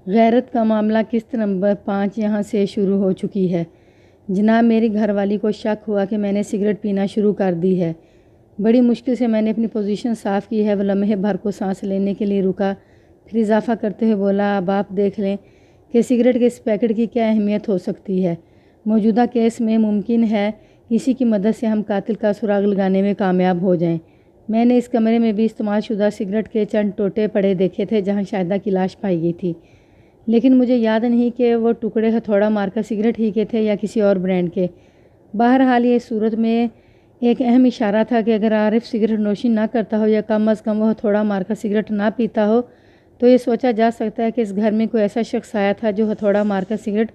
غیرت کا معاملہ قسط نمبر 5 یہاں سے شروع ہو چکی ہے۔ جناب، میری گھر والی کو شک ہوا کہ میں نے سگریٹ پینا شروع کر دی ہے۔ بڑی مشکل سے میں نے اپنی پوزیشن صاف کی ہے۔ وہ لمحے بھر کو سانس لینے کے لیے رکا، پھر اضافہ کرتے ہوئے بولا، اب آپ دیکھ لیں کہ سگریٹ کے اس پیکٹ کی کیا اہمیت ہو سکتی ہے۔ موجودہ کیس میں ممکن ہے اسی کی مدد سے ہم قاتل کا سراغ لگانے میں کامیاب ہو جائیں۔ میں نے اس کمرے میں بھی استعمال شدہ سگریٹ کے چند ٹوٹے پڑے دیکھے تھے جہاں شاہدہ کی لاش پائی گئی تھی، لیکن مجھے یاد نہیں کہ وہ ٹکڑے ہتھوڑا مارکا سگریٹ ہی کے تھے یا کسی اور برانڈ کے۔ بہرحال یہ صورت میں ایک اہم اشارہ تھا کہ اگر عارف سگریٹ نوشی نہ کرتا ہو یا کم از کم وہ ہتھوڑا مارکا سگریٹ نہ پیتا ہو تو یہ سوچا جا سکتا ہے کہ اس گھر میں کوئی ایسا شخص آیا تھا جو ہتھوڑا مارکا سگریٹ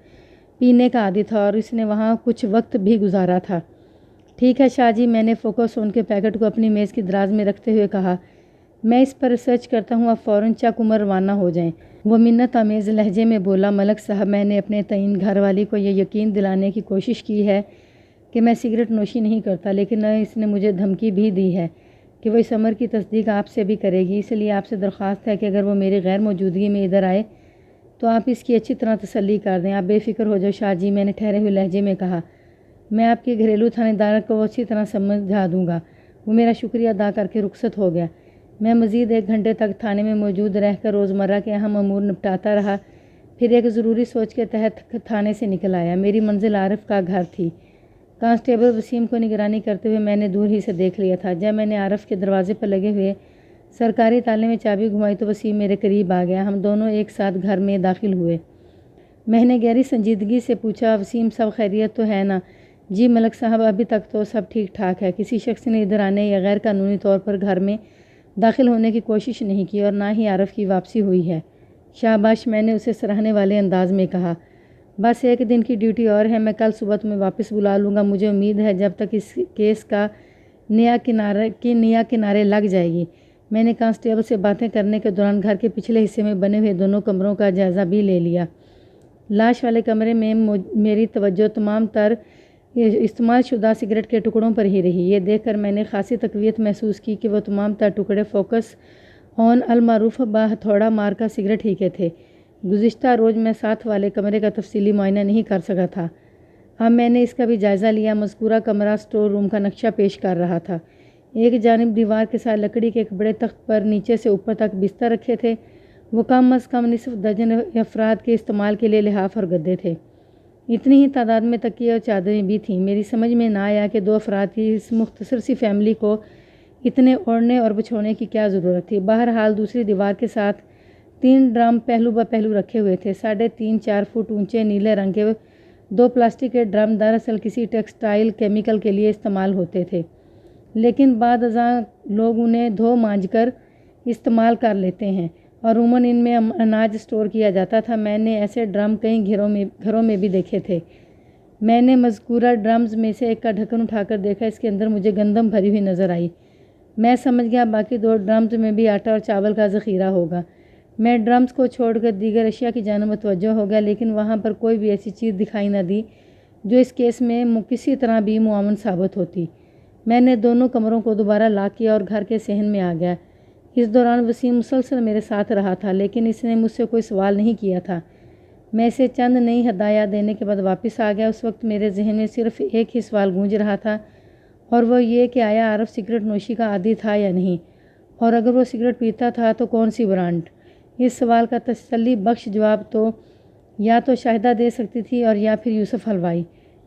پینے کا عادی تھا اور اس نے وہاں کچھ وقت بھی گزارا تھا۔ ٹھیک ہے شاہ جی، میں نے فوکوسون کے پیکٹ کو اپنی میز کی دراز میں رکھتے ہوئے کہا، میں اس پر ریسرچ کرتا ہوں، آپ فوراً چک عمر روانہ ہو جائیں۔ وہ منت آمیز لہجے میں بولا، ملک صاحب، میں نے اپنے تعین گھر والی کو یہ یقین دلانے کی کوشش کی ہے کہ میں سگریٹ نوشی نہیں کرتا، لیکن اس نے مجھے دھمکی بھی دی ہے کہ وہ اس امر کی تصدیق آپ سے بھی کرے گی، اس لیے آپ سے درخواست ہے کہ اگر وہ میری غیر موجودگی میں ادھر آئے تو آپ اس کی اچھی طرح تسلی کر دیں۔ آپ بے فکر ہو جاؤ شاہ جی، میں نے ٹھہرے ہوئے لہجے میں کہا، میں آپ کے گھریلو تھانے دار کو اچھی طرح سمجھا دوں گا۔ وہ میرا شکریہ ادا کر کے رخصت ہو گیا۔ میں مزید 1 گھنٹے تک تھانے میں موجود رہ کر روزمرہ کے اہم امور نپٹاتا رہا، پھر ایک ضروری سوچ کے تحت تھانے سے نکل آیا۔ میری منزل عارف کا گھر تھی۔ کانسٹیبل وسیم کو نگرانی کرتے ہوئے میں نے دور ہی سے دیکھ لیا تھا۔ جب میں نے عارف کے دروازے پر لگے ہوئے سرکاری تالے میں چابی گھمائی تو وسیم میرے قریب آ گیا۔ ہم دونوں ایک ساتھ گھر میں داخل ہوئے۔ میں نے گہری سنجیدگی سے پوچھا، وسیم صاحب خیریت تو ہے نا؟ جی ملک صاحب، ابھی تک تو سب ٹھیک ٹھاک ہے۔ کسی شخص نے ادھر آنے یا غیر قانونی طور پر گھر میں داخل ہونے کی کوشش نہیں کی اور نہ ہی عارف کی واپسی ہوئی ہے۔ شاباش، میں نے اسے سراہنے والے انداز میں کہا۔ بس 1 دن کی ڈیوٹی اور ہے، میں کل صبح تمہیں واپس بلا لوں گا۔ مجھے امید ہے جب تک اس کیس کا نیا کنارے لگ جائے گی۔ میں نے کانسٹیبل سے باتیں کرنے کے دوران گھر کے پچھلے حصے میں بنے ہوئے دونوں کمروں کا جائزہ بھی لے لیا۔ لاش والے کمرے میں میری توجہ تمام تر استعمال شدہ سگریٹ کے ٹکڑوں پر ہی رہی۔ یہ دیکھ کر میں نے خاصی تقویت محسوس کی کہ وہ تمام تر ٹکڑے فوکس آن المعروف ہتھوڑا مارکا سگریٹ ہی کے تھے۔ گزشتہ روز میں ساتھ والے کمرے کا تفصیلی معائنہ نہیں کر سکا تھا۔ اب میں نے اس کا بھی جائزہ لیا۔ مذکورہ کمرہ اسٹور روم کا نقشہ پیش کر رہا تھا۔ ایک جانب دیوار کے ساتھ لکڑی کے ایک بڑے تخت پر نیچے سے اوپر تک بستر رکھے تھے۔ وہ کم از کم نصف درجن افراد کے استعمال کے لیے لحاف اور گدے تھے۔ اتنی ہی تعداد میں تکیے اور چادریں بھی تھیں۔ میری سمجھ میں نہ آیا کہ 2 افراد کی اس مختصر سی فیملی کو اتنے اوڑھنے اور بچھونے کی کیا ضرورت تھی۔ بہرحال دوسری دیوار کے ساتھ 3 ڈرم پہلو بہ پہلو رکھے ہوئے تھے۔ 3.5-4 فٹ اونچے نیلے رنگ کے 2 پلاسٹک کے ڈرم دراصل کسی ٹیکسٹائل کیمیکل کے لیے استعمال ہوتے تھے، لیکن بعد ازاں لوگ انہیں دھو مانج کر استعمال کر لیتے ہیں اور عموماً ان میں اناج اسٹور کیا جاتا تھا۔ میں نے ایسے ڈرم کئی گھروں میں بھی دیکھے تھے۔ میں نے مذکورہ ڈرمز میں سے ایک کا ڈھکن اٹھا کر دیکھا، اس کے اندر مجھے گندم بھری ہوئی نظر آئی۔ میں سمجھ گیا باقی 2 ڈرمز میں بھی آٹا اور چاول کا ذخیرہ ہوگا۔ میں ڈرمز کو چھوڑ کر دیگر اشیاء کی جانب متوجہ ہو گیا، لیکن وہاں پر کوئی بھی ایسی چیز دکھائی نہ دی جو اس کیس میں کسی طرح بھی معاون ثابت ہوتی۔ میں نے دونوں کمروں کو دوبارہ لاک کیا اور گھر کے صحن میں آ گیا۔ اس دوران وسیم مسلسل میرے ساتھ رہا تھا، لیکن اس نے مجھ سے کوئی سوال نہیں کیا تھا۔ میں اسے چند نئی ہدایات دینے کے بعد واپس آ گیا۔ اس وقت میرے ذہن میں صرف ایک ہی سوال گونج رہا تھا اور وہ یہ کہ آیا عارف سگریٹ نوشی کا عادی تھا یا نہیں، اور اگر وہ سگریٹ پیتا تھا تو کون سی برانڈ؟ اس سوال کا تسلی بخش جواب تو یا تو شاہدہ دے سکتی تھی اور یا پھر یوسف حلوائی۔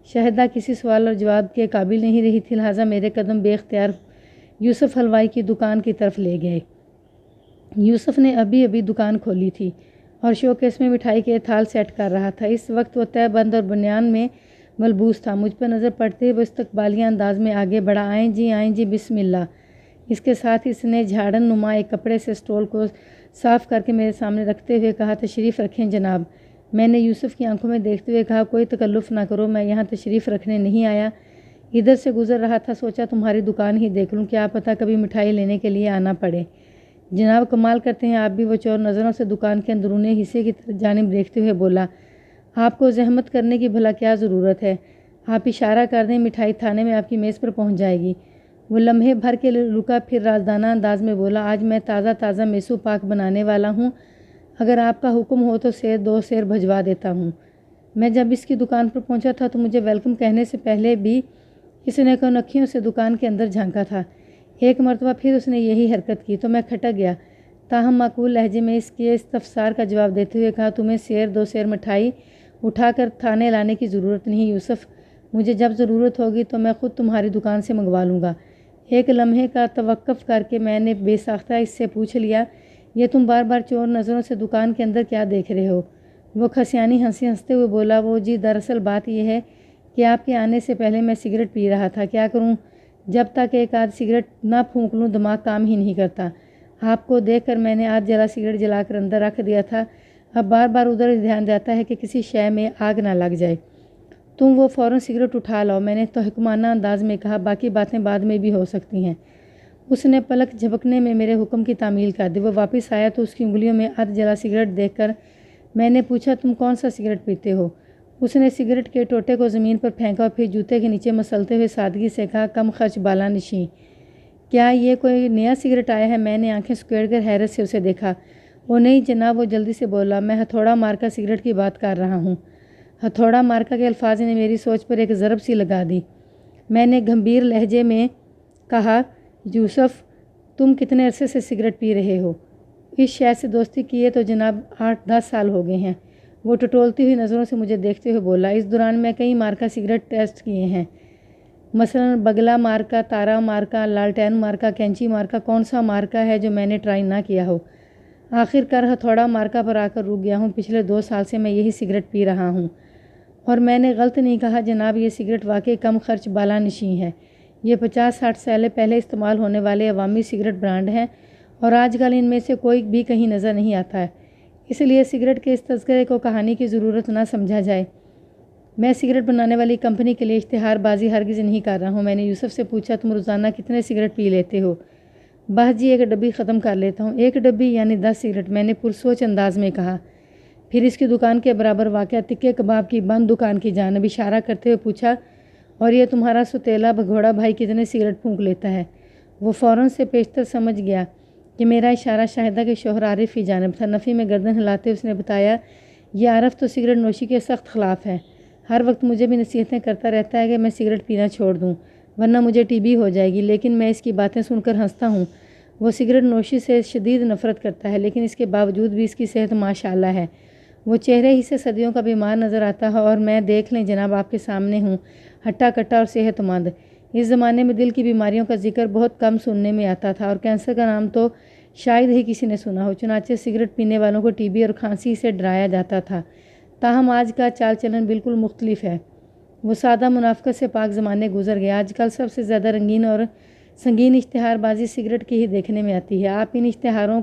شاہدہ کسی سوال اور جواب کے قابل نہیں رہی تھی، لہٰذا میرے قدم بے اختیار یوسف حلوائی کی دکان کی طرف لے گئے۔ یوسف نے ابھی دکان کھولی تھی اور شوکیس میں مٹھائی کے تھال سیٹ کر رہا تھا۔ اس وقت وہ تہہ بند اور بنیان میں ملبوس تھا۔ مجھ پر نظر پڑتے ہوئے وہ استقبالیہ انداز میں آگے بڑھا، آئیں جی بسم اللہ۔ اس کے ساتھ اس نے جھاڑن نما ایک کپڑے سے اسٹول کو صاف کر کے میرے سامنے رکھتے ہوئے کہا، تشریف رکھیں جناب۔ میں نے یوسف کی آنکھوں میں دیکھتے ہوئے کہا، کوئی تکلف نہ کرو، میں یہاں تشریف رکھنے نہیں آیا، ادھر سے گزر رہا تھا، سوچا تمہاری دکان ہی دیکھ لوں، کیا پتہ کبھی مٹھائی لینے کے لیے آنا پڑے۔ جناب کمال کرتے ہیں آپ بھی، وہ چور نظروں سے دکان کے اندرونی حصے کی جانب دیکھتے ہوئے بولا، آپ کو زحمت کرنے کی بھلا کیا ضرورت ہے، آپ اشارہ کر دیں، مٹھائی تھانے میں آپ کی میز پر پہنچ جائے گی۔ وہ لمحے بھر کے رکا، پھر رازدانہ انداز میں بولا، آج میں تازہ میسو پاک بنانے والا ہوں، اگر آپ کا حکم ہو تو سیر 2 سیر بھجوا دیتا ہوں۔ میں جب اس کی دکان پر پہنچا تھا تو مجھے ویلکم کہنے سے پہلے بھی اس نے کونکھیوں سے دکان کے اندر جھانکا تھا۔ ایک مرتبہ پھر اس نے یہی حرکت کی تو میں کھٹک گیا، تاہم معقول لہجے میں اس کے استفسار کا جواب دیتے ہوئے کہا، تمہیں سیر 2 سیر مٹھائی اٹھا کر تھانے لانے کی ضرورت نہیں یوسف، مجھے جب ضرورت ہوگی تو میں خود تمہاری دکان سے منگوا لوں گا۔ ایک لمحے کا توقف کر کے میں نے بے ساختہ اس سے پوچھ لیا، یہ تم بار بار چور نظروں سے دکان کے اندر کیا دیکھ رہے ہو؟ وہ کھسیانی ہنستے ہوئے بولا، وہ جی دراصل بات یہ ہے کہ آپ کے آنے سے پہلے میں سگریٹ پی رہا تھا، کیا کروں، جب تک ایک آدھ سگریٹ نہ پھونک لوں دماغ کام ہی نہیں کرتا۔ آپ کو دیکھ کر میں نے آدھ جلا سگریٹ جلا کر اندر رکھ دیا تھا، اب بار بار ادھر دھیان جاتا ہے کہ کسی شے میں آگ نہ لگ جائے۔ تم وہ فوراً سگریٹ اٹھا لاؤ، میں نے توہمانہ انداز میں کہا، باقی باتیں بعد میں بھی ہو سکتی ہیں۔ اس نے پلک جھپکنے میں میرے حکم کی تعمیل کر دی۔ وہ واپس آیا تو اس کی انگلیوں میں آدھ جلا سگریٹ دیکھ کر میں نے پوچھا، تم کون سا سگریٹ پیتے ہو؟ اس نے سگریٹ کے ٹوٹے کو زمین پر پھینکا اور پھر جوتے کے نیچے مسلتے ہوئے سادگی سے کہا، کم خرچ بالا نشیں۔ کیا یہ کوئی نیا سگریٹ آیا ہے؟ میں نے آنکھیں سکیڑ کر حیرت سے اسے دیکھا۔ وہ نہیں جناب، وہ جلدی سے بولا، میں ہتھوڑا مارکا سگریٹ کی بات کر رہا ہوں۔ ہتھوڑا مارکا کے الفاظ نے میری سوچ پر ایک ضرب سی لگا دی۔ میں نے گمبھیر لہجے میں کہا، یوسف تم کتنے عرصے سے سگریٹ پی رہے ہو؟ اس شے سے دوستی کیے تو جناب 8-10 سال ہو گئے ہیں۔ وہ ٹٹولتی ہوئی نظروں سے مجھے دیکھتے ہوئے بولا، اس دوران میں کئی مارکا سگریٹ ٹیسٹ کیے ہیں، مثلاً بگلا مارکا، تارا مارکا، لالٹین مارکا، کینچی مارکا، کون سا مارکا ہے جو میں نے ٹرائی نہ کیا ہو؟ آخر کار ہتھوڑا مارکا پر آ کر رک گیا ہوں۔ پچھلے 2 سال سے میں یہی سگریٹ پی رہا ہوں۔ اور میں نے غلط نہیں کہا جناب، یہ سگریٹ واقعی کم خرچ بالا نشیں ہے۔ یہ 50-60 سال پہلے استعمال ہونے والے عوامی سگریٹ برانڈ ہیں اور آج کل ان میں سے کوئی بھی کہیں نظر نہیں آتا ہے، اس لیے سگریٹ کے اس تذکرے کو کہانی کی ضرورت نہ سمجھا جائے۔ میں سگریٹ بنانے والی کمپنی کے لیے اشتہار بازی ہرگز نہیں کر رہا ہوں۔ میں نے یوسف سے پوچھا، تم روزانہ کتنے سگریٹ پی لیتے ہو؟ بس جی 1 ڈبی ختم کر لیتا ہوں۔ 1 ڈبی یعنی 10 سگریٹ، میں نے پرسوچ انداز میں کہا۔ پھر اس کی دکان کے برابر واقع تکے کباب کی بند دکان کی جانب اشارہ کرتے ہوئے پوچھا، اور یہ تمہارا ستیلا بھگوڑا بھائی کتنے سگریٹ پھونک لیتا ہے؟ وہ فوراً سے پیشتر سمجھ گیا کہ میرا اشارہ شاہدہ کے شوہر عارف کی جانب تھا۔ نفی میں گردن ہلاتے اس نے بتایا، یہ عارف تو سگریٹ نوشی کے سخت خلاف ہے، ہر وقت مجھے بھی نصیحتیں کرتا رہتا ہے کہ میں سگریٹ پینا چھوڑ دوں ورنہ مجھے ٹی بی ہو جائے گی، لیکن میں اس کی باتیں سن کر ہنستا ہوں۔ وہ سگریٹ نوشی سے شدید نفرت کرتا ہے، لیکن اس کے باوجود بھی اس کی صحت ماشاءاللہ ہے۔ وہ چہرے ہی سے صدیوں کا بیمار نظر آتا ہے، اور میں دیکھ لیں جناب آپ کے سامنے ہوں، ہٹا کٹا اور صحت مند۔ اس زمانے میں دل کی بیماریوں کا ذکر بہت کم سننے میں آتا تھا، اور کینسر کا نام تو شاید ہی کسی نے سنا ہو، چنانچہ سگریٹ پینے والوں کو ٹی بی اور کھانسی سے ڈرایا جاتا تھا۔ تاہم آج کا چال چلن بالکل مختلف ہے۔ وہ سادہ منافقت سے پاک زمانے گزر گیا۔ آج کل سب سے زیادہ رنگین اور سنگین اشتہار بازی سگریٹ کی ہی دیکھنے میں آتی ہے۔ آپ ان اشتہاروں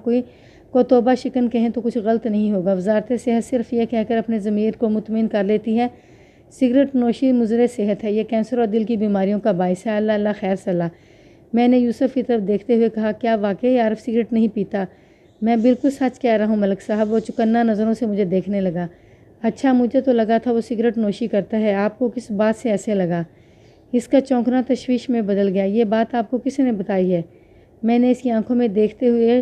کو توبہ شکن کہیں تو کچھ غلط نہیں ہوگا۔ وزارت صحت صرف یہ کہہ کر اپنے ضمیر کو مطمئن کر لیتی ہے، سگریٹ نوشی مضر صحت ہے، یہ کینسر اور دل کی بیماریوں کا باعث ہے۔ اللہ اللہ خیر صلاح۔ میں نے یوسف کی طرف دیکھتے ہوئے کہا، کیا واقعی عارف سگریٹ نہیں پیتا؟ میں بالکل سچ کہہ رہا ہوں ملک صاحب۔ وہ چکنا نظروں سے مجھے دیکھنے لگا۔ اچھا، مجھے تو لگا تھا وہ سگریٹ نوشی کرتا ہے، آپ کو کس بات سے ایسے لگا؟ اس کا چونکنا تشویش میں بدل گیا۔ یہ بات آپ کو کس نے بتائی ہے؟ میں نے اس کی آنکھوں میں دیکھتے ہوئے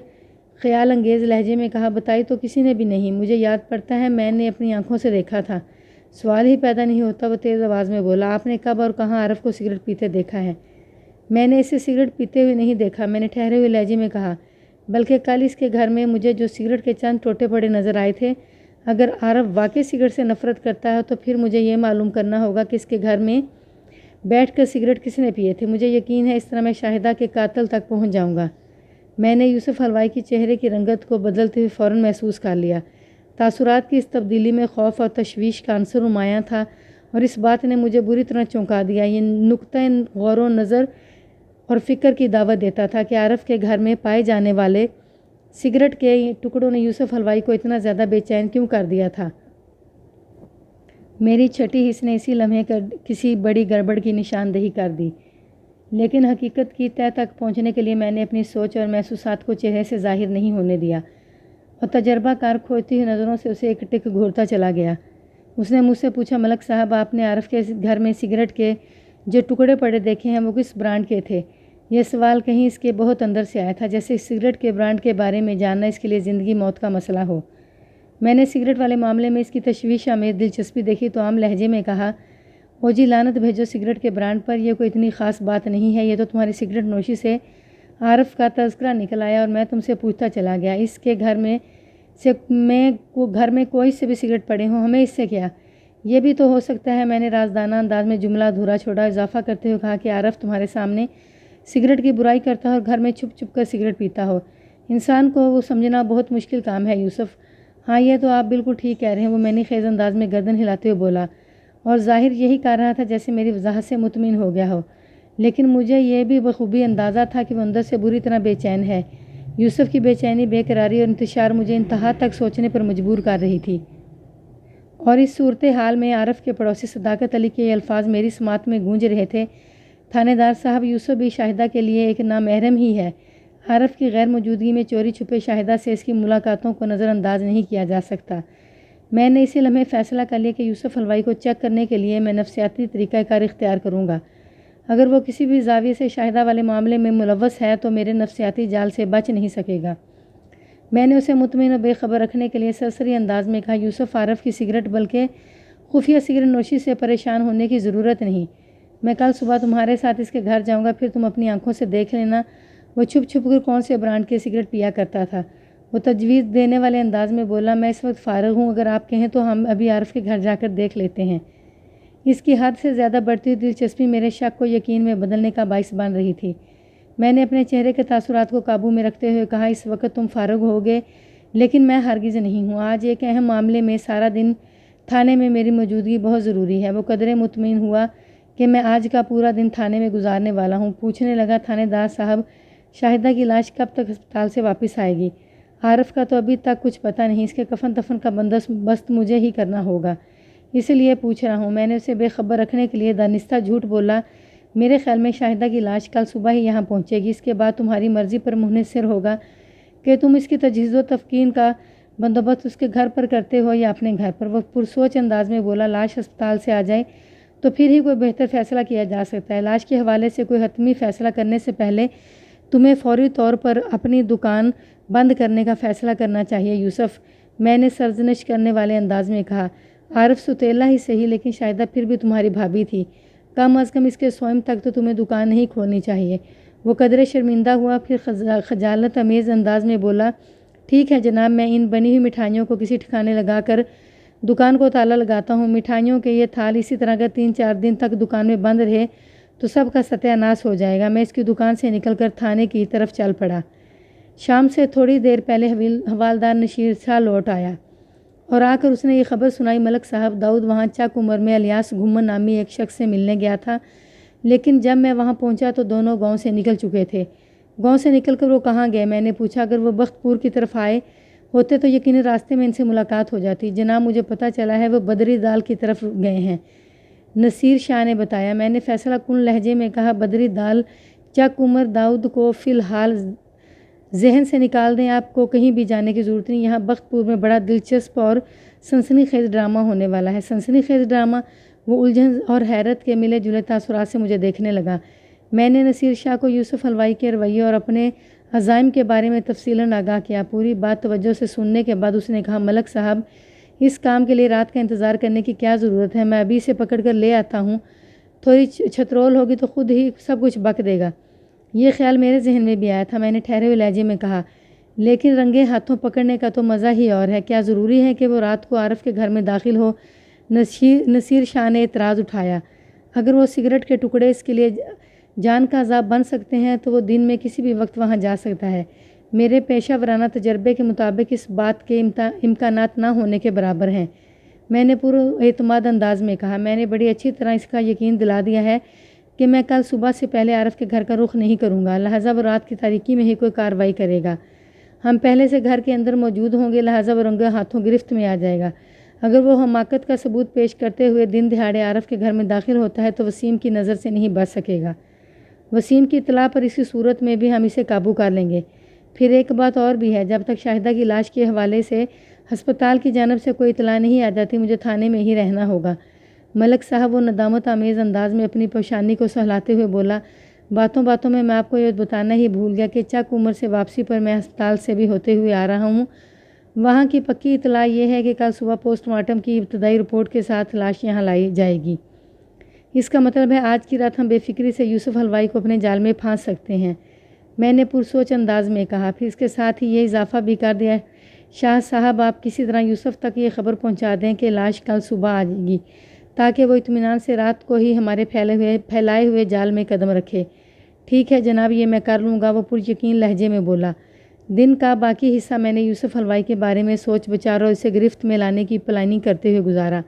خیال انگیز لہجے میں کہا، بتائی تو کسی نے بھی نہیں، مجھے یاد پڑتا ہے میں نے اپنی آنکھوں سے دیکھا تھا۔ سوال ہی پیدا نہیں ہوتا، وہ تیز آواز میں بولا، آپ نے کب اور کہاں عارف کو سگریٹ پیتے دیکھا ہے؟ میں نے اسے سگریٹ پیتے ہوئے نہیں دیکھا، میں نے ٹھہرے ہوئے لہجے میں کہا، بلکہ کل اس کے گھر میں مجھے جو سگریٹ کے چند ٹوٹے پڑے نظر آئے تھے، اگر عارف واقعی سگریٹ سے نفرت کرتا ہے تو پھر مجھے یہ معلوم کرنا ہوگا کہ اس کے گھر میں بیٹھ کر سگریٹ کس نے پیے تھے۔ مجھے یقین ہے اس طرح میں شاہدہ کے قاتل تک پہنچ جاؤں گا۔ میں نے یوسف حلوائی کی چہرے کی رنگت کو بدلتے ہوئے فوراً محسوس کر لیا۔ تاثرات کی اس تبدیلی میں خوف اور تشویش کا عنصر نمایاں تھا، اور اس بات نے مجھے بری طرح چونکا دیا۔ یہ نقطۂ غور و نظر اور فکر کی دعوت دیتا تھا کہ عارف کے گھر میں پائے جانے والے سگریٹ کے ٹکڑوں نے یوسف حلوائی کو اتنا زیادہ بے چین کیوں کر دیا تھا۔ میری چھٹی حس نے اسی لمحے کسی بڑی گڑبڑ کی نشاندہی کر دی، لیکن حقیقت کی تہہ تک پہنچنے کے لیے میں نے اپنی سوچ اور محسوسات کو چہرے سے ظاہر نہیں ہونے دیا، اور تجربہ کار کھوتی ہوئی نظروں سے اسے ایک ٹک گھورتا چلا گیا۔ اس نے مجھ سے پوچھا، ملک صاحب آپ نے عارف کے گھر میں سگریٹ کے جو ٹکڑے پڑے دیکھے ہیں وہ کس برانڈ کے تھے؟ یہ سوال کہیں اس کے بہت اندر سے آیا تھا، جیسے سگریٹ کے برانڈ کے بارے میں جاننا اس کے لیے زندگی موت کا مسئلہ ہو۔ میں نے سگریٹ والے معاملے میں اس کی تشویش آمیز دلچسپی دیکھی تو عام لہجے میں کہا، او جی لعنت بھیجو سگریٹ کے برانڈ پر، یہ کوئی اتنی خاص بات نہیں ہے، یہ تو تمہاری سگریٹ نوشی سے عارف کا تذکرہ نکل آیا اور میں تم سے پوچھتا چلا گیا، اس کے گھر میں کوئی سے بھی سگریٹ پڑے ہوں، ہمیں اس سے کیا؟ یہ بھی تو ہو سکتا ہے۔ میں نے رازدانہ انداز میں جملہ ادھورا چھوڑا، اضافہ کرتے ہوئے کہا کہ عارف تمہارے سامنے سگریٹ کی برائی کرتا ہو اور گھر میں چھپ چھپ کر سگریٹ پیتا ہو، انسان کو وہ سمجھنا بہت مشکل کام ہے یوسف۔ ہاں یہ تو آپ بالکل ٹھیک کہہ رہے ہیں، وہ میں نے خیز انداز میں گردن ہلاتے ہوئے بولا، اور ظاہر یہی کر رہا تھا جیسے میری وضاحت سے مطمئن ہو گیا ہو، لیکن مجھے یہ بھی بخوبی اندازہ تھا کہ وہ اندر سے بری طرح بے چین ہے۔ یوسف کی بے چینی، بے قراری اور انتشار مجھے انتہا تک سوچنے پر مجبور کر رہی تھی، اور اس صورتحال میں عارف کے پڑوسی صداقت علی کے یہ الفاظ میری سماعت میں گونج رہے تھے، تھانے دار صاحب، یوسف بھی شاہدہ کے لیے ایک نامحرم ہی ہے، عارف کی غیر موجودگی میں چوری چھپے شاہدہ سے اس کی ملاقاتوں کو نظر انداز نہیں کیا جا سکتا۔ میں نے اسی لمحے فیصلہ کر لیا کہ یوسف حلوائی کو چیک کرنے کے لیے میں نفسیاتی طریقہ کار اختیار کروں گا۔ اگر وہ کسی بھی زاویے سے شاہدہ والے معاملے میں ملوث ہے تو میرے نفسیاتی جال سے بچ نہیں سکے گا۔ میں نے اسے مطمئن و بے خبر رکھنے کے لیے سرسری انداز میں کہا، یوسف، عارف کی سگریٹ بلکہ خفیہ سگریٹ نوشی سے پریشان ہونے کی ضرورت نہیں، میں کل صبح تمہارے ساتھ اس کے گھر جاؤں گا، پھر تم اپنی آنکھوں سے دیکھ لینا وہ چھپ چھپ کر کون سے برانڈ کے سگریٹ پیا کرتا تھا۔ وہ تجویز دینے والے انداز میں بولا، میں اس وقت فارغ ہوں، اگر آپ کہیں تو ہم ابھی عارف کے گھر جا کر دیکھ لیتے ہیں۔ اس کی حد سے زیادہ بڑھتی ہوئی دلچسپی میرے شک کو یقین میں بدلنے کا باعث بن رہی تھی۔ میں نے اپنے چہرے کے تاثرات کو قابو میں رکھتے ہوئے کہا، اس وقت تم فارغ ہوگے، لیکن میں ہرگز نہیں ہوں، آج ایک اہم معاملے میں سارا دن تھانے میں میری موجودگی بہت ضروری ہے۔ وہ قدرے مطمئن ہوا کہ میں آج کا پورا دن تھانے میں گزارنے والا ہوں، پوچھنے لگا، تھانے دار صاحب، شاہدہ کی لاش کب تک ہسپتال سے واپس آئے گی؟ عارف کا تو ابھی تک کچھ پتہ نہیں، اس کے کفن دفن کا بندوبست مجھے ہی کرنا ہوگا، اس لیے پوچھ رہا ہوں۔ میں نے اسے بے خبر رکھنے کے لیے دانستہ جھوٹ بولا، میرے خیال میں شاہدہ کی لاش کل صبح ہی یہاں پہنچے گی، اس کے بعد تمہاری مرضی پر منحصر ہوگا کہ تم اس کی تجہیز و تفقین کا بندوبست اس کے گھر پر کرتے ہو یا اپنے گھر پر۔ وہ پرسوچ انداز میں بولا، لاش ہسپتال سے آ جائے تو پھر ہی کوئی بہتر فیصلہ کیا جا سکتا ہے، لاش کے حوالے سے کوئی حتمی فیصلہ کرنے سے پہلے تمہیں فوری طور پر اپنی دکان بند کرنے کا فیصلہ کرنا چاہیے یوسف، میں نے سرزنش کرنے والے انداز میں کہا۔ عارف ستیلا ہی صحیح، لیکن شاہدہ پھر بھی تمہاری بھابھی تھی، کم از کم اس کے سوئم تک تو تمہیں دکان نہیں کھولنی چاہیے۔ وہ قدرے شرمندہ ہوا، پھر خجالت امیز انداز میں بولا، ٹھیک ہے جناب، میں ان بنی ہوئی مٹھائیوں کو کسی ٹھکانے لگا کر دکان کو تالا لگاتا ہوں، مٹھائیوں کے یہ تھال اسی طرح اگر 3-4 دن تک دکان میں بند رہے تو سب کا ستیہ ناش ہو جائے گا۔ میں اس کی دکان سے نکل کر تھانے کی طرف چل پڑا۔ شام سے تھوڑی دیر پہلے حوالدار نشیر شاہ لوٹ آیا اور آ کر اس نے یہ خبر سنائی، ملک صاحب، داؤد وہاں چک عمر میں الیاس گھومن نامی ایک شخص سے ملنے گیا تھا، لیکن جب میں وہاں پہنچا تو دونوں گاؤں سے نکل چکے تھے۔ گاؤں سے نکل کر وہ کہاں گئے؟ میں نے پوچھا۔ اگر وہ بخت پور کی طرف آئے ہوتے تو یقیناً راستے میں ان سے ملاقات ہو جاتی۔ جناب، مجھے پتہ چلا ہے وہ بدری دال کی طرف گئے ہیں، نصیر شاہ نے بتایا۔ میں نے فیصلہ کن لہجے میں کہا، بدری دال، چک عمر، داؤد کو فی الحال ذہن سے نکال دیں، آپ کو کہیں بھی جانے کی ضرورت نہیں، یہاں بخت پور میں بڑا دلچسپ اور سنسنی خیز ڈرامہ ہونے والا ہے۔ سنسنی خیز ڈرامہ؟ وہ الجھن اور حیرت کے ملے جلے تاثرات سے مجھے دیکھنے لگا۔ میں نے نصیر شاہ کو یوسف حلوائی کے رویے اور اپنے عزائم کے بارے میں تفصیلاً آگاہ کیا۔ پوری بات توجہ سے سننے کے بعد اس نے کہا، ملک صاحب، اس کام کے لیے رات کا انتظار کرنے کی کیا ضرورت ہے؟ میں ابھی سے پکڑ کر لے آتا ہوں، تھوڑی چھترول ہوگی تو خود ہی سب کچھ بک دے گا۔ یہ خیال میرے ذہن میں بھی آیا تھا، میں نے ٹھہرے ہوئے لہجے میں کہا، لیکن رنگے ہاتھوں پکڑنے کا تو مزہ ہی اور ہے، کیا ضروری ہے کہ وہ رات کو عارف کے گھر میں داخل ہو؟ نصیر شاہ نے اعتراض اٹھایا، اگر وہ سگریٹ کے ٹکڑے اس کے لیے جان کا عذاب بن سکتے ہیں تو وہ دن میں کسی بھی وقت وہاں جا سکتا ہے۔ میرے پیشہ ورانہ تجربے کے مطابق اس بات کے امکانات نہ ہونے کے برابر ہیں، میں نے پر اعتماد انداز میں کہا۔ میں نے بڑی اچھی طرح اس کا یقین دلا دیا ہے کہ میں کل صبح سے پہلے عارف کے گھر کا رخ نہیں کروں گا، لہٰذا وہ رات کی تاریکی میں ہی کوئی کارروائی کرے گا۔ ہم پہلے سے گھر کے اندر موجود ہوں گے، لہٰذا وہ رنگے ہاتھوں گرفت میں آ جائے گا۔ اگر وہ حماقت کا ثبوت پیش کرتے ہوئے دن دہاڑے عارف کے گھر میں داخل ہوتا ہے تو وسیم کی نظر سے نہیں بچ سکے گا۔ وسیم کی اطلاع پر اسی صورت میں بھی ہم اسے قابو کر لیں گے۔ پھر ایک بات اور بھی ہے، جب تک شاہدہ کی لاش کے حوالے سے ہسپتال کی جانب سے کوئی اطلاع نہیں آ جاتی مجھے تھانے میں ہی رہنا ہوگا۔ ملک صاحب، وہ ندامت آمیز انداز میں اپنی پیشانی کو سہلاتے ہوئے بولا، باتوں باتوں میں آپ کو یہ بتانا ہی بھول گیا کہ چک عمر سے واپسی پر میں ہسپتال سے بھی ہوتے ہوئے آ رہا ہوں، وہاں کی پکی اطلاع یہ ہے کہ کل صبح پوسٹ مارٹم کی ابتدائی رپورٹ کے ساتھ لاش یہاں لائی جائے گی۔ اس کا مطلب ہے آج کی رات ہم بے فکری سے یوسف حلوائی کو اپنے جال میں پھانس سکتے ہیں، میں نے پرسوچ انداز میں کہا۔ پھر اس کے ساتھ ہی یہ اضافہ بھی کر دیا، شاہ صاحب آپ کسی طرح یوسف تک یہ خبر پہنچا دیں کہ لاش کل صبح آ جائے گی، تاکہ وہ اطمینان سے رات کو ہی ہمارے پھیلائے ہوئے جال میں قدم رکھے۔ ٹھیک ہے جناب، یہ میں کر لوں گا، وہ پر یقین لہجے میں بولا۔ دن کا باقی حصہ میں نے یوسف حلوائی کے بارے میں سوچ بچار اور اسے گرفت میں لانے کی پلاننگ کرتے ہوئے گزارا،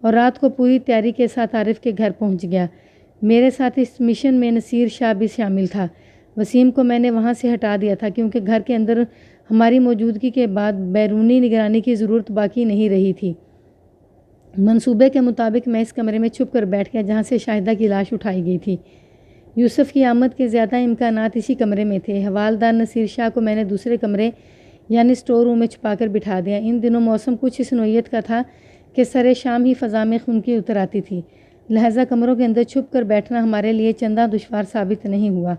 اور رات کو پوری تیاری کے ساتھ عارف کے گھر پہنچ گیا۔ میرے ساتھ اس مشن میں نصیر شاہ بھی شامل تھا۔ وسیم کو میں نے وہاں سے ہٹا دیا تھا کیونکہ گھر کے اندر ہماری موجودگی کے بعد بیرونی نگرانی کی ضرورت باقی نہیں رہی تھی۔ منصوبے کے مطابق میں اس کمرے میں چھپ کر بیٹھ گیا جہاں سے شاہدہ کی لاش اٹھائی گئی تھی۔ یوسف کی آمد کے زیادہ امکانات اسی کمرے میں تھے۔ حوالدار نصیر شاہ کو میں نے دوسرے کمرے یعنی اسٹور روم میں چھپا کر بٹھا دیا۔ ان دنوں موسم کچھ اس نوعیت کا تھا کہ سرے شام ہی فضا میں خنکی اتر آتی تھی، لہذا کمروں کے اندر چھپ کر بیٹھنا ہمارے لیے چندہ دشوار ثابت نہیں ہوا۔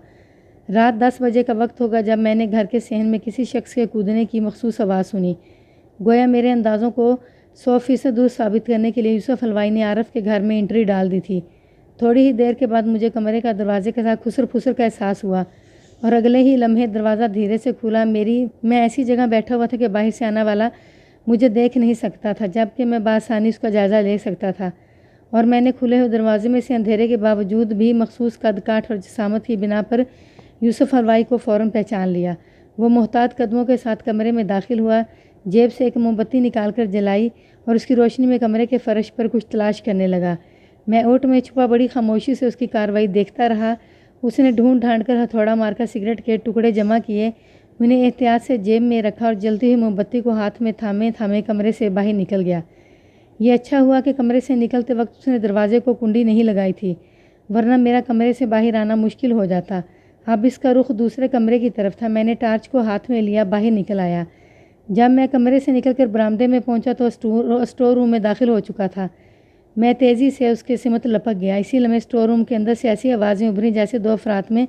رات 10 بجے کا وقت ہوگا جب میں نے گھر کے صحن میں کسی شخص کے کودنے کی مخصوص آواز سنی۔ گویا میرے اندازوں کو 100% درست ثابت کرنے کے لیے یوسف حلوائی نے عارف کے گھر میں انٹری ڈال دی تھی۔ تھوڑی ہی دیر کے بعد مجھے کمرے کا دروازے کے ساتھ خسر پھسر کا احساس ہوا، اور اگلے ہی لمحے دروازہ دھیرے سے کھلا۔ میں ایسی جگہ بیٹھا ہوا تھا کہ باہر سے آنے والا مجھے دیکھ نہیں سکتا تھا، جبکہ میں بآسانی اس کا جائزہ لے سکتا تھا، اور میں نے کھلے ہوئے دروازے میں سے اندھیرے کے باوجود بھی مخصوص قد کاٹ اور جسامت کی بنا پر یوسف حلوائی کو فوراً پہچان لیا۔ وہ محتاط قدموں کے ساتھ کمرے میں داخل ہوا، جیب سے ایک موم بتی نکال کر جلائی اور اس کی روشنی میں کمرے کے فرش پر کچھ تلاش کرنے لگا۔ میں اوٹ میں چھپا بڑی خاموشی سے اس کی کارروائی دیکھتا رہا۔ اس نے ڈھونڈ ڈھانڈ کر ہتھوڑا مار کر سگریٹ کے ٹکڑے جمع کیے، انہیں احتیاط سے جیب میں رکھا اور جلتی ہوئی موم بتی کو ہاتھ میں تھامے کمرے سے باہر نکل گیا۔ یہ اچھا ہوا کہ کمرے سے نکلتے وقت اس نے دروازے کو کنڈی نہیں لگائی تھی، ورنہ میرا کمرے سے باہر آنا مشکل ہو جاتا۔ اب اس کا رخ دوسرے کمرے کی طرف تھا۔ میں نے ٹارچ کو ہاتھ میں لیا، باہر نکل آیا۔ جب میں کمرے سے نکل کر برآمدے میں پہنچا تو اسٹور روم میں داخل ہو چکا تھا۔ میں تیزی سے اس کے سمت لپک گیا۔ اسی لمحے اسٹور روم کے اندر سے ایسی آوازیں ابھریں جیسے 2 افراد میں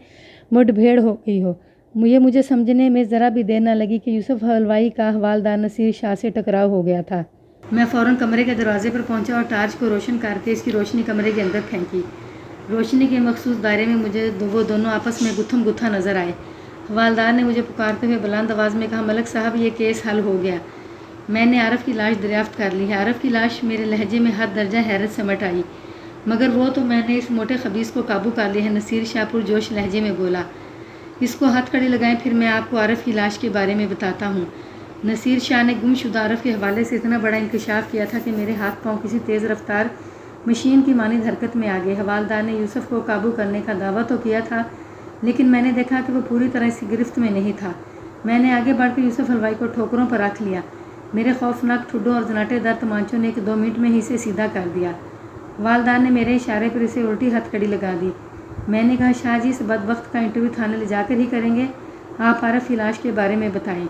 مڈ بھیڑ ہو گئی ہو۔ یہ مجھے سمجھنے میں ذرا بھی دیر نہ لگی کہ یوسف حلوائی کا حوالدار نصیر شاہ سے ٹکراؤ ہو گیا تھا۔ میں فوراً کمرے کے دروازے پر پہنچا اور ٹارچ کو روشن کر کے اس کی روشنی کمرے کے اندر پھینکی۔ روشنی کے مخصوص دائرے میں مجھے وہ دونوں آپس میں گتھم گتھا نظر آئے۔ حوالدار نے مجھے پکارتے ہوئے بلند آواز میں کہا، ملک صاحب یہ کیس حل ہو گیا، میں نے عارف کی لاش دریافت کر لی ہے۔ عارف کی لاش میرے لہجے میں حد درجہ حیرت سمٹ آئی۔ مگر وہ تو میں نے اس موٹے خبیث کو قابو کر لیا ہے، نصیر شاہ پرجوش لہجے میں بولا۔ اس کو ہتھ کڑی لگائیں، پھر میں آپ کو عارف کی لاش کے بارے میں بتاتا ہوں۔ نصیر شاہ نے گم شدہ عارف کے حوالے سے اتنا بڑا انکشاف کیا تھا کہ میرے ہاتھ پاؤں کسی تیز رفتار مشین کی مانند حرکت میں آ گئے۔ حوالدار نے یوسف کو قابو کرنے کا دعویٰ تو کیا تھا، لیکن میں نے دیکھا کہ وہ پوری طرح اس کی گرفت میں نہیں تھا۔ میں نے آگے بڑھ کر یوسف حلوائی کو ٹھوکروں پر رکھ لیا۔ میرے خوفناک ٹھڈوں اور زناٹے دار تمانچوں نے 1-2 منٹ میں ہی اسے سیدھا کر دیا۔ والدار نے میرے اشارے پر اسے الٹی ہتھ کڑی لگا دی۔ میں نے کہا، شاہ جی اس بدبخت کا انٹرویو تھانے لے جا کر ہی کریں گے، آپ عارف کی لاش کے بارے میں بتائیں۔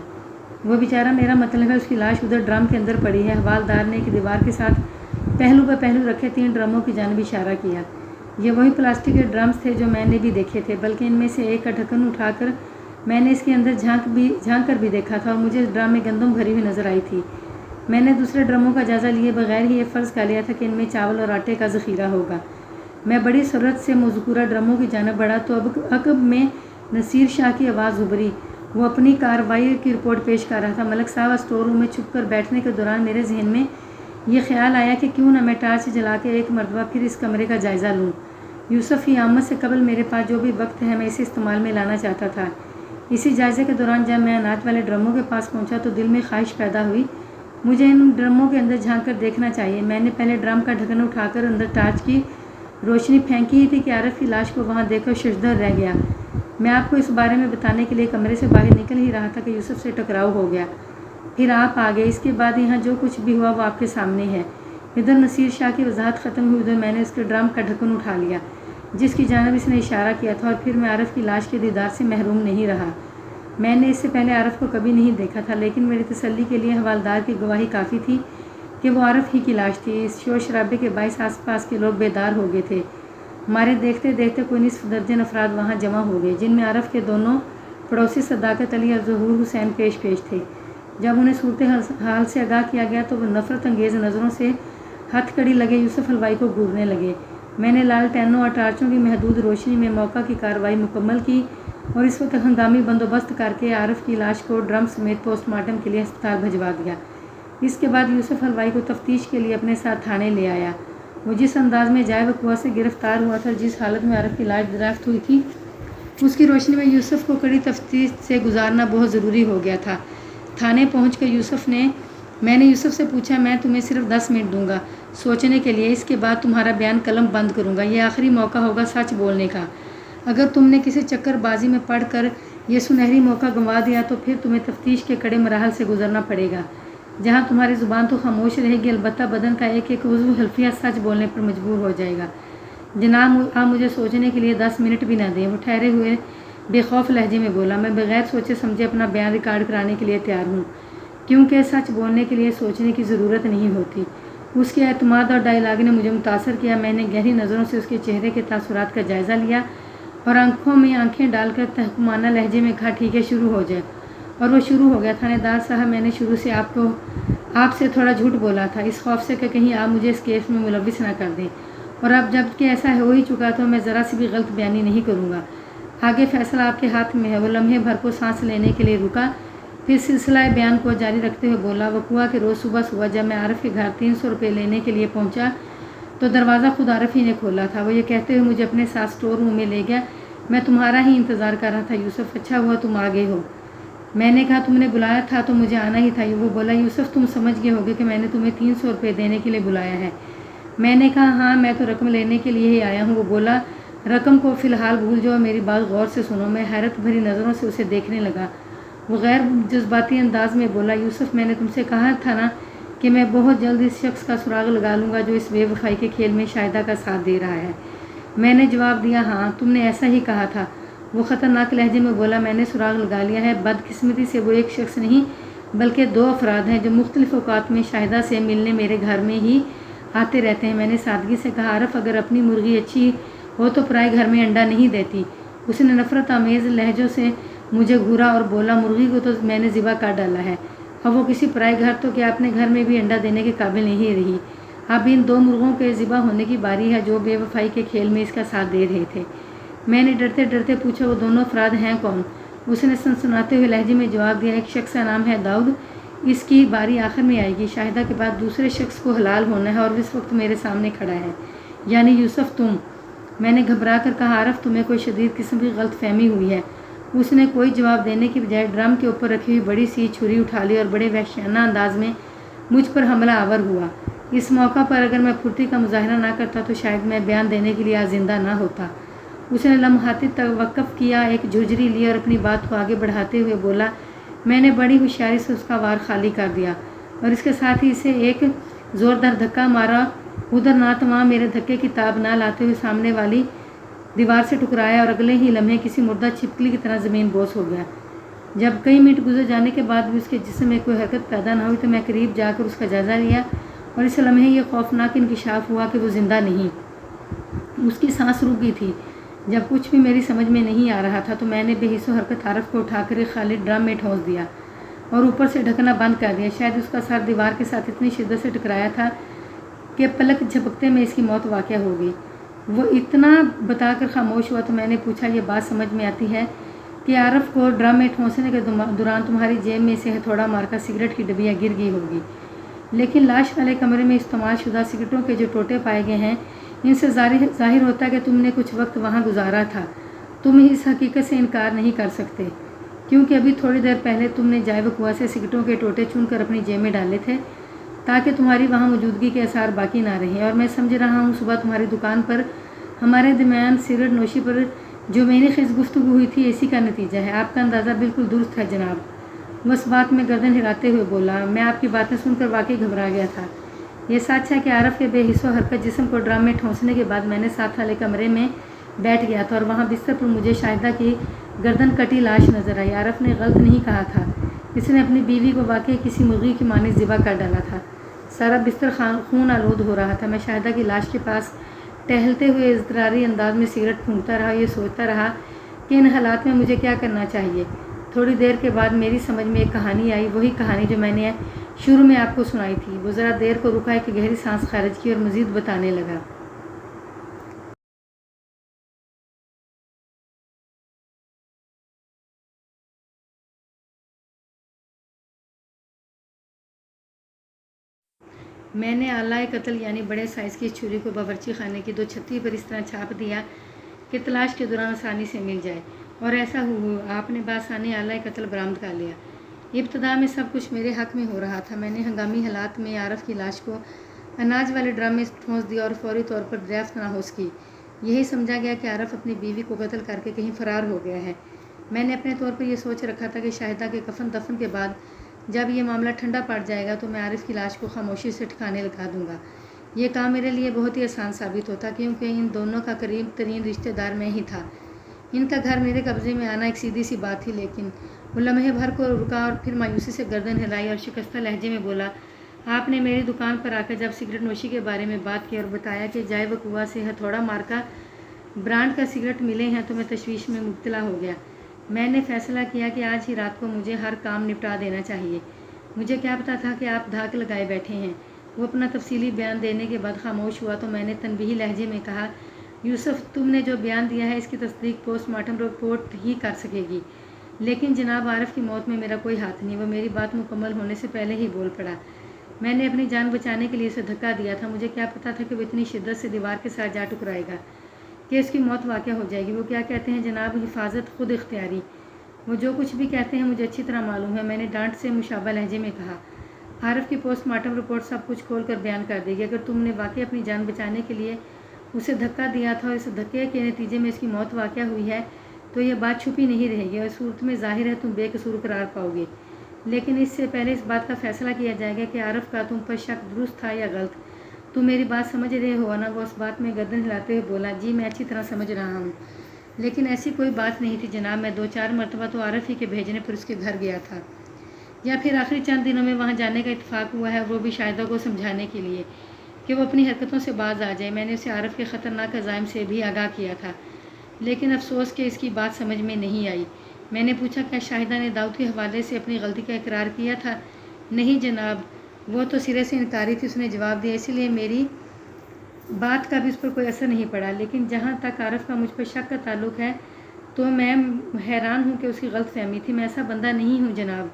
وہ بیچارہ، میرا مطلب ہے اس کی لاش ادھر ڈرم کے اندر پڑی ہے۔ حوالدار نے ایک دیوار کے ساتھ پہلو پہ پہلو رکھے 3 ڈرموں کی جانب اشارہ کیا۔ یہ وہی پلاسٹک کے ڈرمز تھے جو میں نے بھی دیکھے تھے، بلکہ ان میں سے ایک کا ڈھکن اٹھا کر میں نے اس کے اندر جھانک کر بھی دیکھا تھا، اور مجھے اس ڈرم میں گندم بھری ہوئی نظر آئی تھی۔ میں نے دوسرے ڈرموں کا جائزہ لیے بغیر ہی یہ فرض کر لیا تھا کہ ان میں چاول اور آٹے کا ذخیرہ ہوگا۔ میں بڑی سرعت سے مذکورہ ڈرموں کی جانب بڑھا تو عقب میں نصیر شاہ کی آواز ابھری۔ وہ اپنی کارروائی کی رپورٹ پیش کر رہا تھا۔ ملک صاحب، اسٹور روم میں چھپ کر بیٹھنے کے دوران میرے ذہن میں یہ خیال آیا کہ کیوں نہ میں ٹارچ جلا کے ایک مرتبہ پھر اس کمرے کا جائزہ لوں۔ یوسف کی آمد سے قبل میرے پاس جو بھی وقت ہے میں اسے استعمال میں لانا چاہتا تھا۔ اسی جائزے کے دوران جب میں اناج والے ڈرموں کے پاس پہنچا تو دل میں خواہش پیدا ہوئی، مجھے ان ڈرموں کے اندر جھانک کر دیکھنا چاہیے۔ میں نے پہلے ڈرم کا ڈھکن اٹھا کر اندر ٹارچ کی روشنی پھینکی ہی تھی کہ عارف کی لاش کو وہاں دیکھ کر ششدر رہ گیا۔ میں آپ کو اس بارے میں بتانے کے لیے کمرے سے باہر نکل ہی رہا تھا کہ یوسف سے ٹکراؤ ہو گیا۔ پھر آپ آ گئے۔ اس کے بعد یہاں جو کچھ بھی ہوا وہ آپ کے سامنے ہے۔ ادھر نصیر شاہ کی وضاحت ختم ہوئی، ادھر میں نے اس کے ڈرم کا ڈھکن اٹھا لیا جس کی جانب اس نے اشارہ کیا تھا، اور پھر میں عارف کی لاش کے دیدار سے محروم نہیں رہا۔ میں نے اس سے پہلے عارف کو کبھی نہیں دیکھا تھا، لیکن میری تسلی کے لیے حوالدار کی گواہی کافی تھی کہ وہ عارف ہی کی لاش تھی۔ اس شور شرابے کے باعث آس پاس کے لوگ بیدار ہو گئے تھے۔ ہمارے دیکھتے دیکھتے کوئی نصف درجن افراد وہاں جمع ہو گئے، جن میں عارف کے دونوں پڑوسی صداقت علی اور ظہور حسین پیش تھے۔ جب انہیں صورتحال سے آگاہ کیا گیا تو وہ نفرت انگیز نظروں سے ہتھ کڑی لگے یوسف حلوائی کو گھورنے لگے۔ میں نے لالٹینوں اور ٹارچوں کی محدود روشنی میں موقع کی کارروائی مکمل کی اور اس وقت ہنگامی بندوبست کر کے عارف کی لاش کو ڈرم سمیت پوسٹ مارٹم کے لیے ہسپتال بھجوا دیا۔ اس کے بعد یوسف حلوائی کو تفتیش کے لیے اپنے ساتھ تھانے لے آیا۔ وہ جس انداز میں جائے وقوع سے گرفتار ہوا تھا، جس حالت میں عارف کی لاش دریافت ہوئی تھی، اس کی روشنی میں یوسف کو کڑی تفتیش سے گزارنا بہت ضروری ہو گیا تھا۔ تھانے پہنچ کر میں نے یوسف سے پوچھا، میں تمہیں صرف 10 منٹ دوں گا سوچنے کے لیے، اس کے بعد تمہارا بیان قلم بند کروں گا۔ یہ آخری موقع ہوگا سچ بولنے کا۔ اگر تم نے کسی چکر بازی میں پڑھ کر یہ سنہری موقع گنوا دیا تو پھر تمہیں تفتیش کے کڑے مراحل سے گزرنا پڑے گا، جہاں تمہاری زبان تو خاموش رہے گی، البتہ بدن کا ایک ایک عضو حلفیہ سچ بولنے پر مجبور ہو جائے گا۔ جناب، آپ مجھے سوچنے کے لیے 10 منٹ بھی نہ دیں۔ وہ ٹھہرے ہوئے بے خوف لہجے میں بولا، میں بغیر سوچے سمجھے اپنا بیان ریکارڈ کرانے کے لیے تیار ہوں، کیونکہ سچ بولنے کے لیے سوچنے کی ضرورت نہیں ہوتی۔ اس کے اعتماد اور ڈائلاگ نے مجھے متاثر کیا۔ میں نے گہری نظروں سے اس کے چہرے کے تاثرات کا جائزہ لیا اور آنکھوں میں آنکھیں ڈال کر تحکمانہ لہجے میں کہا، ٹھیک ہے، شروع ہو جائے۔ اور وہ شروع ہو گیا۔ تھانے دار صاحب، میں نے شروع سے آپ سے تھوڑا جھوٹ بولا تھا، اس خوف سے کہ کہیں آپ مجھے اس کیس میں ملوث نہ کر دیں، اور اب جب کہ ایسا ہو ہی چکا تو میں ذرا سی بھی غلط بیانی نہیں کروں گا۔ آگے فیصلہ آپ کے ہاتھ میں ہے۔ وہ لمحے بھر کو سانس لینے کے لیے رکا، پھر سلسلہ بیان کو جاری رکھتے ہوئے بولا، وقوع کے روز صبح جب میں عارف کے گھر 300 روپے لینے کے لیے پہنچا تو دروازہ خود عارف ہی نے کھولا تھا۔ وہ یہ کہتے ہوئے مجھے اپنے ساتھ اسٹور روم میں لے گیا، میں تمہارا ہی انتظار کر رہا تھا یوسف، اچھا ہوا تم آ گئے ہو۔ میں نے کہا، تم نے بلایا تھا تو مجھے آنا ہی تھا۔ وہ بولا، یوسف تم سمجھ گئے ہوگے کہ میں نے تمہیں 300 روپے دینے کے لیے بلایا ہے۔ میں نے کہا، ہاں، میں تو رقم لینے کے لیے ہی آیا ہوں۔ وہ بولا، رقم کو فی الحال بھول جاؤ، میری بات غور سے سنو۔ میں حیرت بھری نظروں سے اسے دیکھنے لگا۔ وہ غیر جذباتی انداز میں بولا، یوسف، میں نے تم سے کہا تھا نا کہ میں بہت جلد اس شخص کا سراغ لگا لوں گا جو اس بے وفائی کے کھیل میں شاہدہ کا ساتھ دے رہا ہے۔ میں نے جواب دیا، ہاں، تم نے ایسا ہی کہا تھا۔ وہ خطرناک لہجے میں بولا، میں نے سراغ لگا لیا ہے۔ بدقسمتی سے وہ ایک شخص نہیں بلکہ 2 افراد ہیں جو مختلف اوقات میں شاہدہ سے ملنے میرے گھر میں ہی آتے رہتے ہیں۔ میں نے سادگی سے کہا، عارف اگر اپنی مرغی اچھی ہو تو پرائے گھر میں انڈا نہیں دیتی۔ اس نے نفرت آمیز لہجوں سے مجھے گھورا اور بولا، مرغی کو تو میں نے ذبح کر ڈالا ہے، اب وہ کسی پرائے گھر تو کیا اپنے گھر میں بھی انڈا دینے کے قابل نہیں رہی۔ اب ان 2 مرغوں کے ذبح ہونے کی باری ہے جو بے وفائی کے کھیل میں اس کا ساتھ دے رہے تھے۔ میں نے ڈرتے ڈرتے پوچھا، وہ دونوں افراد ہیں کون؟ اس نے سنسناتے ہوئے لہجے میں جواب دیا، ایک شخص کا نام ہے داؤد، اس کی باری آخر میں آئے گی۔ شاہدہ کے بعد دوسرے شخص کو حلال ہونا ہے اور اس وقت میرے سامنے کھڑا ہے، یعنی یوسف تم۔ میں نے گھبرا کر کہا، عارف تمہیں کوئی شدید قسم کی غلط فہمی ہوئی ہے۔ اس نے کوئی جواب دینے کی بجائے ڈرم کے اوپر رکھی ہوئی بڑی سی چھری اٹھا لی اور بڑے وحشیانہ انداز میں مجھ پر حملہ آور ہوا۔ اس موقع پر اگر میں پھرتی کا مظاہرہ نہ کرتا تو شاید میں بیان دینے کے لیے آج زندہ نہ ہوتا۔ اس نے لمحاتی توقف کیا، ایک جھرجھری لی اور اپنی بات کو آگے بڑھاتے ہوئے بولا، میں نے بڑی ہوشیاری سے اس کا وار خالی کر دیا اور اس کے ساتھ ہی اسے ایک زوردار دھکا مارا۔ ادھر نہ تمام میرے دھکے کی تاب نہ لاتے ہوئے سامنے والی دیوار سے ٹکرایا اور اگلے ہی لمحے کسی مردہ چھپکلی کی طرح زمین بوس ہو گیا۔ جب کئی منٹ گزر جانے کے بعد بھی اس کے جسم میں کوئی حرکت پیدا نہ ہوئی تو میں قریب جا کر اس کا جائزہ لیا اور اس لمحے یہ خوفناک انکشاف ہوا کہ وہ زندہ نہیں۔ اس کی سانس رک گئی تھی۔ جب کچھ بھی میری سمجھ میں نہیں آ رہا تھا تو میں نے بے حس و حرکت عارف کو اٹھا کر ایک خالی ڈرم میں ٹھونس دیا اور اوپر سے ڈھکنا بند کر دیا۔ شاید اس کا سر دیوار کے ساتھ اتنی شدت سے ٹکرایا تھا کہ پلک جھپکتے میں اس کی موت واقع ہو گئی۔ وہ اتنا بتا کر خاموش ہوا تو میں نے پوچھا، یہ بات سمجھ میں آتی ہے کہ عارف کو ڈرم میں ٹھونسنے کے دوران تمہاری جیب میں سے ہتھوڑا مار کر سگریٹ کی ڈبیاں گر گئی ہوگی، لیکن لاش والے کمرے میں استعمال شدہ سگریٹوں کے جو ٹوٹے پائے گئے ہیں ان سے ظاہر ہوتا ہے کہ تم نے کچھ وقت وہاں گزارا تھا۔ تم اس حقیقت سے انکار نہیں کر سکتے کیونکہ ابھی تھوڑی دیر پہلے تم نے جائے وقوع سے سگریٹوں کے ٹوٹے چن کر اپنی جیب میں ڈالے تھے تاکہ تمہاری وہاں موجودگی کے اثار باقی نہ رہیں، اور میں سمجھ رہا ہوں صبح تمہاری دکان پر ہمارے درمیان سگریٹ نوشی پر جو میری خیز گفتگو ہوئی تھی اسی کا نتیجہ ہے۔ آپ کا اندازہ بالکل درست ہے جناب۔ وہ اس بات میں گردن ہلاتے ہوئے بولا، میں آپ کی باتیں سن کر واقعی گھبرا گیا تھا۔ یہ سچ ہے کہ عارف کے بے حس و حرکت جسم کو ڈرم میں ٹھونسنے کے بعد میں نے ساتھ والے کمرے میں بیٹھ گیا تھا اور وہاں بستر پر مجھے شاہدہ کی گردن کٹی لاش نظر آئی۔ عارف نے غلط نہیں کہا تھا، اس نے اپنی بیوی کو واقعی کسی مرغی کی مانند ذبح کر ڈالا تھا۔ سارا بستر خون آلود ہو رہا تھا۔ میں شاہدہ کی لاش کے پاس ٹہلتے ہوئے اضطراری انداز میں سگریٹ پھونکتا رہا، یہ سوچتا رہا کہ ان حالات میں مجھے کیا کرنا چاہیے۔ تھوڑی دیر کے بعد میری سمجھ میں ایک کہانی آئی، وہی کہانی جو میں نے شروع میں آپ کو سنائی تھی۔ وہ ذرا دیر کو رکا، ایک گہری سانس خارج کی اور مزید بتانے لگا۔ میں نے آلہ قتل یعنی بڑے سائز کی چھری کو باورچی خانے کی 2 چھتری پر اس طرح چھاپ دیا کہ تلاش کے دوران آسانی سے مل جائے، اور ایسا ہوا۔ آپ نے بآسانی آلہ قتل برآمد کر لیا۔ ابتدا میں سب کچھ میرے حق میں ہو رہا تھا۔ میں نے ہنگامی حالات میں عارف کی لاش کو اناج والے ڈرم میں ٹھونس دیا اور فوری طور پر دریافت ناہوس کی۔ یہی سمجھا گیا کہ عارف اپنی بیوی کو قتل کر کے کہیں فرار ہو گیا ہے۔ میں نے اپنے طور پر یہ سوچ رکھا تھا کہ شاہدہ کے کفن دفن کے بعد جب یہ معاملہ ٹھنڈا پڑ جائے گا تو میں عارف کی لاش کو خاموشی سے ٹھکانے لگا دوں گا۔ یہ کام میرے لیے بہت ہی آسان ثابت ہوتا، کیونکہ ان دونوں کا قریب ترین رشتہ دار میں ہی تھا۔ ان کا گھر میرے قبضے میں آنا ایک سیدھی سی بات تھی، لیکن وہ لمحے بھر کو رکا اور پھر مایوسی سے گردن ہلائی اور شکستہ لہجے میں بولا، آپ نے میری دکان پر آ کر جب سگریٹ نوشی کے بارے میں بات کی اور بتایا کہ جائے وقوع سے ہتھوڑا مارکا برانڈ کا سگریٹ ملے ہیں تو میں تشویش میں مبتلا ہو گیا۔ میں نے فیصلہ کیا کہ آج ہی رات کو مجھے ہر کام نپٹا دینا چاہیے۔ مجھے کیا پتا تھا کہ آپ دھاک لگائے بیٹھے ہیں۔ وہ اپنا تفصیلی بیان دینے کے بعد خاموش ہوا تو میں نے تنبیہی لہجے میں کہا، یوسف، تم نے جو بیان دیا ہے اس کی تصدیق پوسٹ مارٹم رپورٹ ہی کر سکے گی۔ لیکن جناب، عارف کی موت میں میرا کوئی ہاتھ نہیں۔ وہ میری بات مکمل ہونے سے پہلے ہی بول پڑا۔ میں نے اپنی جان بچانے کے لیے اسے دھکا دیا تھا۔ مجھے کیا پتا تھا کہ وہ اتنی شدت سے دیوار کے ساتھ جا ٹکرائے گا کہ اس کی موت واقع ہو جائے گی۔ وہ کیا کہتے ہیں جناب، حفاظت خود اختیاری۔ وہ جو کچھ بھی کہتے ہیں مجھے اچھی طرح معلوم ہے، میں نے ڈانٹ سے مشابہ لہجے میں کہا۔ عارف کی پوسٹ مارٹم رپورٹ سب کچھ کھول کر بیان کر دے گی۔ اگر تم نے واقعی اپنی جان بچانے کے لیے اسے دھکا دیا تھا اور اس دھکے کے نتیجے میں اس کی موت واقع ہوئی ہے تو یہ بات چھپی نہیں رہے گی، اور اس صورت میں ظاہر ہے تم بے قصور قرار پاؤ گے۔ لیکن اس سے پہلے اس بات کا فیصلہ کیا جائے گا کہ عارف کا تم پر شک درست تھا یا غلط۔ تم میری بات سمجھ رہے ہو نا؟ وہ اس بات میں گردن ہلاتے ہوئے بولا، جی میں اچھی طرح سمجھ رہا ہوں، لیکن ایسی کوئی بات نہیں تھی جناب۔ میں 2-4 مرتبہ تو عارف ہی کے بھیجنے پر اس کے گھر گیا تھا، یا پھر آخری چند دنوں میں وہاں جانے کا اتفاق ہوا ہے، وہ بھی شاہدہ کو سمجھانے کے لیے کہ وہ اپنی حرکتوں سے باز آ جائے۔ میں نے اسے عارف کے خطرناک عزائم سے بھی آگاہ کیا تھا، لیکن افسوس کہ اس کی بات سمجھ میں نہیں آئی۔ میں نے پوچھا، کیا شاہدہ نے داؤد کے حوالے سے اپنی غلطی کا اقرار کیا تھا؟ نہیں جناب، وہ تو سرے سے انکاری تھی، اس نے جواب دیا، اسی لیے میری بات کا بھی اس پر کوئی اثر نہیں پڑا۔ لیکن جہاں تک عارف کا مجھ پر شک کا تعلق ہے تو میں حیران ہوں کہ اس کی غلط فہمی تھی۔ میں ایسا بندہ نہیں ہوں جناب۔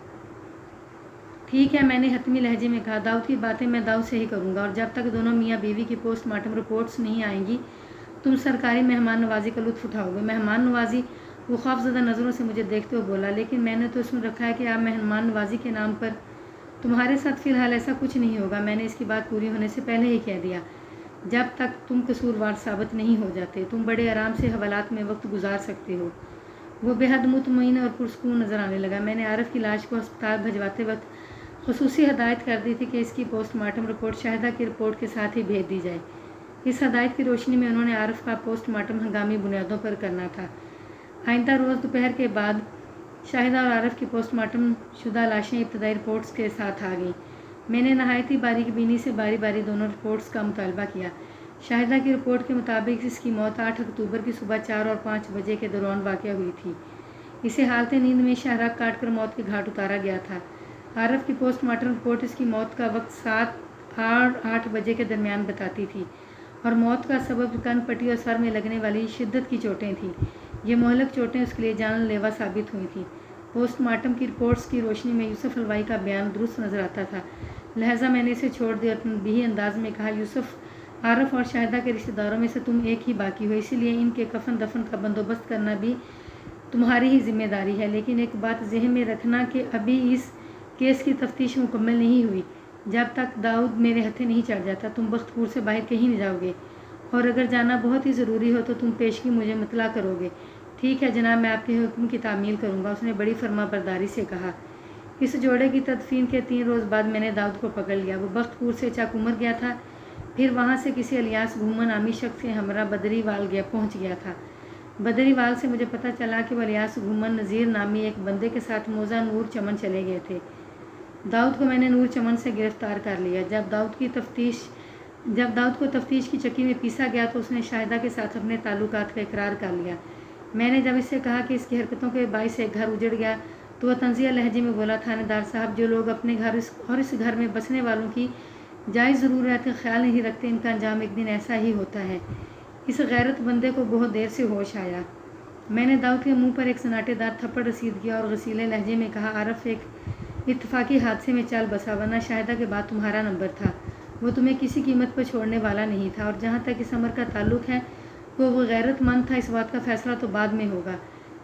ٹھیک ہے، میں نے حتمی لہجے میں کہا، داؤد کی باتیں میں داؤد سے ہی کروں گا، اور جب تک دونوں میاں بیوی کی پوسٹ مارٹم رپورٹس نہیں آئیں گی تم سرکاری مہمان نوازی کا لطف اٹھاؤ گے۔ مہمان نوازی؟ وہ خوفزدہ نظروں سے مجھے دیکھتے ہوئے بولا، لیکن میں نے تو سن رکھا ہے کہ آپ مہمان نوازی کے نام پر تمہارے ساتھ فی الحال ایسا کچھ نہیں ہوگا۔ میں نے اس کی بات پوری ہونے سے پہلے ہی کہہ دیا، جب تک تم قصوروار ثابت نہیں ہو جاتے تم بڑے آرام سے حوالات میں وقت گزار سکتے ہو۔ وہ بے حد مطمئن اور پرسکون نظر آنے لگا۔ میں نے عارف کی لاش کو ہسپتال بھجواتے وقت خصوصی ہدایت کر دی تھی کہ اس کی پوسٹ مارٹم رپورٹ شاہدہ کی رپورٹ کے ساتھ ہی بھیج دی جائے۔ اس ہدایت کی روشنی میں انہوں نے عارف کا پوسٹ مارٹم ہنگامی بنیادوں پر کرنا تھا۔ آئندہ روز دوپہر کے بعد شاہدہ اور عارف کی پوسٹ مارٹم شدہ لاشیں ابتدائی رپورٹس کے ساتھ آ گئیں۔ میں نے نہایت ہی باریک بینی سے باری باری دونوں رپورٹس کا مطالبہ کیا۔ شاہدہ کی رپورٹ کے مطابق اس کی موت 8 اکتوبر کی صبح 4 اور 5 بجے کے دوران واقع ہوئی تھی۔ اسے حالت نیند میں شاہراہ کاٹ کر موت کے گھاٹ اتارا گیا تھا۔ عارف کی پوسٹ مارٹم رپورٹ اس کی موت کا وقت 7 اور 8 بجے کے درمیان بتاتی تھی، اور موت کا سبب کن پٹی اور سر میں لگنے والی شدت کی چوٹیں تھیں۔ یہ مہلک چوٹیں اس کے لیے جان لیوا ثابت ہوئی تھیں۔ پوسٹ مارٹم کی رپورٹس کی روشنی میں یوسف حلوائی کا بیان درست نظر آتا تھا، لہذا میں نے اسے چھوڑ دیا اور تنبیہی انداز میں کہا، یوسف، عارف اور شاہدہ کے رشتہ داروں میں سے تم ایک ہی باقی ہو، اسی لیے ان کے کفن دفن کا بندوبست کرنا بھی تمہاری ہی ذمہ داری ہے۔ لیکن ایک بات ذہن میں رکھنا کہ ابھی اس کیس کی تفتیش مکمل نہیں ہوئی۔ جب تک داؤد میرے ہتھے نہیں چڑھ جاتا تم بختپور سے باہر کہیں نہیں جاؤ گے، اور اگر جانا بہت ہی ضروری ہو تو تم پیشگی مجھے مطلع کرو گے۔ ٹھیک ہے جناب، میں آپ کے حکم کی تعمیل کروں گا، اس نے بڑی فرما برداری سے کہا۔ اس جوڑے کی تدفین کے 3 روز بعد میں نے داؤد کو پکڑ لیا۔ وہ بختپور سے چاکومر گیا تھا، پھر وہاں سے کسی الیاس گھومن نامی شخص کے ہمراہ بدری وال پہنچ گیا تھا۔ بدری وال سے مجھے پتہ چلا کہ وہ الیاس گھومن نذیر نامی ایک بندے کے ساتھ موزہ نور چمن چلے گئے تھے۔ داؤد کو میں نے نور چمن سے گرفتار کر لیا۔ جب داؤد کو تفتیش کی چکی میں پیسا گیا تو اس نے شاہدہ کے ساتھ اپنے تعلقات کا اقرار کر لیا۔ میں نے جب اس سے کہا کہ اس کی حرکتوں کے باعث ایک گھر اجڑ گیا تو وہ طنزیہ لہجے میں بولا، تھانے دار صاحب، جو لوگ اپنے گھر اور اس گھر میں بسنے والوں کی جائز ضروریات کا خیال نہیں رکھتے، ان کا انجام ایک دن ایسا ہی ہوتا ہے۔ اس غیرت بندے کو بہت دیر سے ہوش آیا۔ میں نے داؤد کے منہ پر ایک سناٹے دار تھپڑ رسید کیا اور غصیلے لہجے میں کہا، عارف ایک اتفاقی حادثے میں چال بسا، ورنہ شاہدہ کے بعد تمہارا نمبر تھا۔ وہ تمہیں کسی قیمت پر چھوڑنے والا نہیں تھا، اور جہاں تک اس امر کا تعلق ہے وہ غیرت مند تھا، اس بات کا فیصلہ تو بعد میں ہوگا،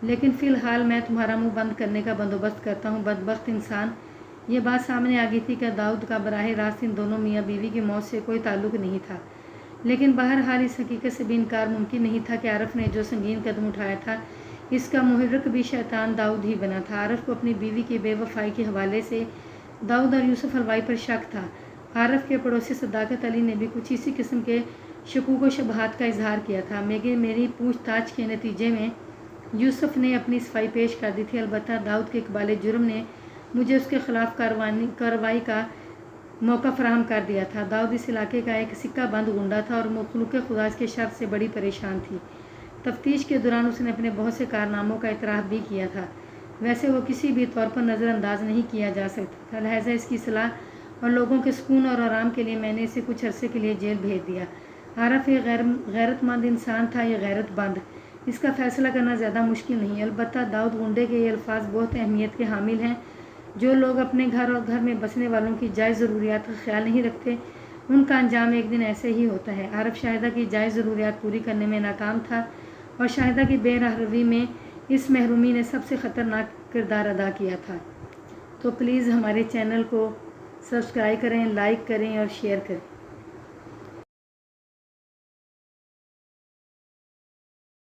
لیکن فی الحال میں تمہارا منہ بند کرنے کا بندوبست کرتا ہوں۔ بدبخت انسان! یہ بات سامنے آ گئی تھی کہ داؤد کا براہ راست ان دونوں میاں بیوی کی موت سے کوئی تعلق نہیں تھا، لیکن بہرحال اس حقیقت سے بھی انکار ممکن نہیں تھا کہ عارف نے جو سنگین قدم اٹھایا تھا اس کا محرک بھی شیطان داؤد ہی بنا تھا۔ عارف کو اپنی بیوی کی بے وفائی کے حوالے سے داؤد اور یوسف حلوائی پر شک تھا۔ عارف کے پڑوسی صداقت علی نے بھی کچھ اسی قسم کے شکوک و شبہات کا اظہار کیا تھا۔ میری پوچھ تاچھ کے نتیجے میں یوسف نے اپنی صفائی پیش کر دی تھی، البتہ داؤد کے اقبال جرم نے مجھے اس کے خلاف کارروائی کا موقع فراہم کر دیا تھا۔ داؤد اس علاقے کا ایک سکہ بند گنڈا تھا اور مخلوق خدا اس کے شر سے بڑی پریشان تھی۔ تفتیش کے دوران اس نے اپنے بہت سے کارناموں کا اعتراف بھی کیا تھا، ویسے وہ کسی بھی طور پر نظر انداز نہیں کیا جا سکتا تھا، لہٰذا اس کی اصلاح اور لوگوں کے سکون اور آرام کے لیے میں نے اسے کچھ عرصے کے لیے جیل بھیج دیا۔ عارف ایک غیرت مند انسان تھا یا غیرت بند، اس کا فیصلہ کرنا زیادہ مشکل نہیں، البتہ داؤد گنڈے کے یہ الفاظ بہت اہمیت کے حامل ہیں۔ جو لوگ اپنے گھر اور گھر میں بسنے والوں کی جائز ضروریات کا خیال نہیں رکھتے، ان کا انجام ایک دن ایسے ہی ہوتا ہے۔ عارف شاہدہ کی جائز ضروریات پوری کرنے میں ناکام تھا، اور شاہدہ کی بے راہ روی میں اس محرومی نے سب سے خطرناک کردار ادا کیا تھا۔ تو پلیز ہمارے چینل کو سبسکرائب کریں، لائک کریں اور شیئر کریں۔